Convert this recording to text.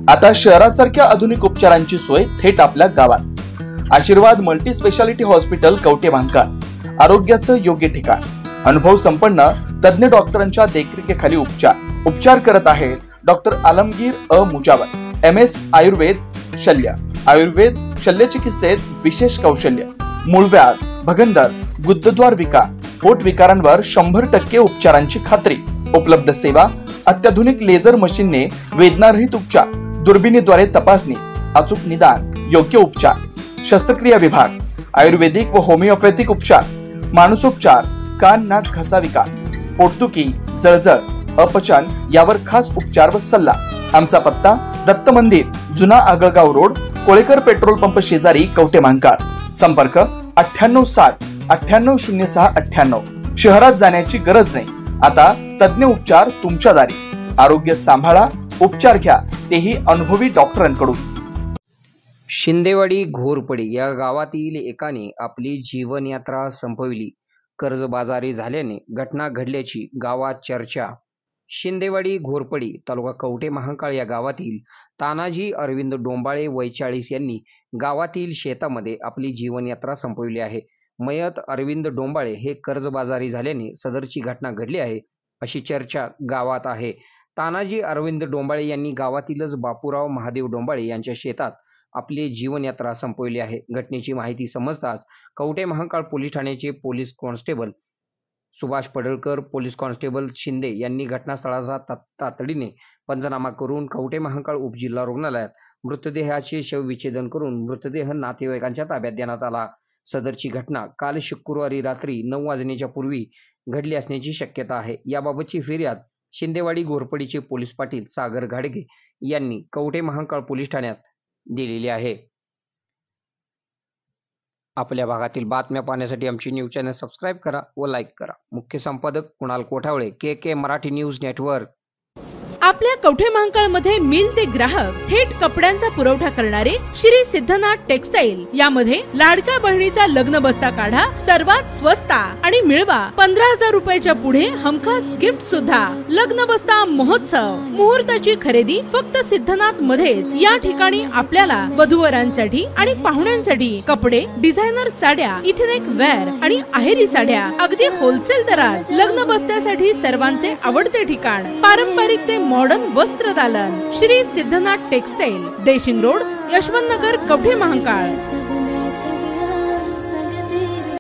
आता शहरासारख्या आधुनिक उपचारांची सोय थेट आपल्या गावात. आशीर्वाद मल्टी स्पेशालिटी हॉस्पिटल कवठेमहांकाळ, आरोग्याचं योग्य ठिकाण. अनुभव संपन्न तज्ञ डॉक्टरांच्या देखरेखीखाली उपचार करत आहेत डॉक्टर आलमगीर मुजावर. MS आयुर्वेद शल्य, आयुर्वेद शल्य चिकित्सेत विशेष कौशल्य. मूळव्याध, भगंदर, गुदद्वार विकार, पोट विकारांवर 100% उपचारांची खात्री. उपलब्ध सेवा, अत्याधुनिक लेझर मशीनने वेदनारहित उपचार, दुर्बिणीद्वारे तपासणी, अचूक निदान, योग्य उपचार. शस्त्रक्रिया विभाग, आयुर्वेदिक व होमिओपॅथिक उपचार, मानसोपचार, कान नाक घसा विकार, पोटदुखी, जळजळ, अपचन यावर खास उपचार व सल्ला. आमचा पत्ता दत्त मंदिर, जुना Agalgaon road, Kolekar petrol pump शेजारी, कवठेमहांकाळ. संपर्क 9860 9806 98. शहरात जाण्याची गरज नाही, आता तज्ञ उपचार तुमच्या दारी. आरोग्य सांभाळा, उपचार घ्या, तेही अनुभवी डॉक्टरांकडून. शिंदेवाडी घोरपडी या गावातील एकाने आपली जीवनयात्रा संपविली. कर्जबाजारी झाल्याने घटना घडल्याची गावात चर्चा. शिंदेवाडी घोरपडी तालुका कवठेमहांकाळ या गावातील तानाजी अरविंद डोंबाळे वय 40 यांनी गावातील शेतामध्ये आपली जीवनयात्रा संपविली आहे. मयत अरविंद डोंबाळे हे कर्जबाजारी झाल्याने सदरची घटना घडली आहे अशी चर्चा गावात आहे. तानाजी अरविंद डोंबाळे यांनी गावातीलच बापूराव महादेव डोंबाळे यांच्या शेतात आपली जीवनयात्रा संपवली आहे. घटनेची माहिती समजताच कवठेमहांकाळ पोलीस ठाण्याचे police constable Subhash Padalkar, police constable Shinde यांनी घटनास्थळाचा तातडीने पंचनामा करून कवठेमहांकाळ उपजिल्हा रुग्णालयात मृतदेहाचे शवविच्छेदन करून मृतदेह नातेवाईकांच्या ताब्यात देण्यात आला. सदरची घटना काल शुक्रवारी रात्री 9 वाजण्याच्या पूर्वी घडली असण्याची शक्यता आहे. याबाबतची फिर्याद शिंदेवाडी घोरपडीचे पोलीस पाटील सागर घाडगे यांनी कवठेमहांकाळ पोलीस ठाण्यात दिलेली आहे. आपल्या भागातील बातम्या पाहण्यासाठी आमची न्यूज चॅनल सबस्क्राईब करा व लाईक करा. मुख्य संपादक Kunal Kothawale, KK Marathi news network. आपल्या कवठेमहांकाळ मध्ये मिल ते ग्राहक थेट कपड्यांचा पुरवठा करणारे श्री सिद्धनाथ टेक्सटाईल. यामध्ये लाडक्या बहिणीचा लग्न बस्ता काढा, सर्वात स्वस्त आणि मिळवा 15,000 रुपयाच्या पुढे हमखास गिफ्ट सुद्धा. लग्न बस्ता महोत्सव, मुहूर्ताची खरेदी फक्त सिद्धनाथ मध्येच. या ठिकाणी आपल्याला वधूवरांसाठी आणि पाहुण्यांसाठी कपडे, डिझायनर साड्या, इथनिक वेअर आणि आहेरी साड्या अगदी होलसेल दरात. लग्न बस्त्यासाठी सर्वांचे आवडते ठिकाण, पारंपरिक ते मॉडर्न वस्त्रदालन, श्री सिद्धनाथ टेक्सटाईल, देशिंग रोड, यशवंतनगर, कवठेमहांकाळ.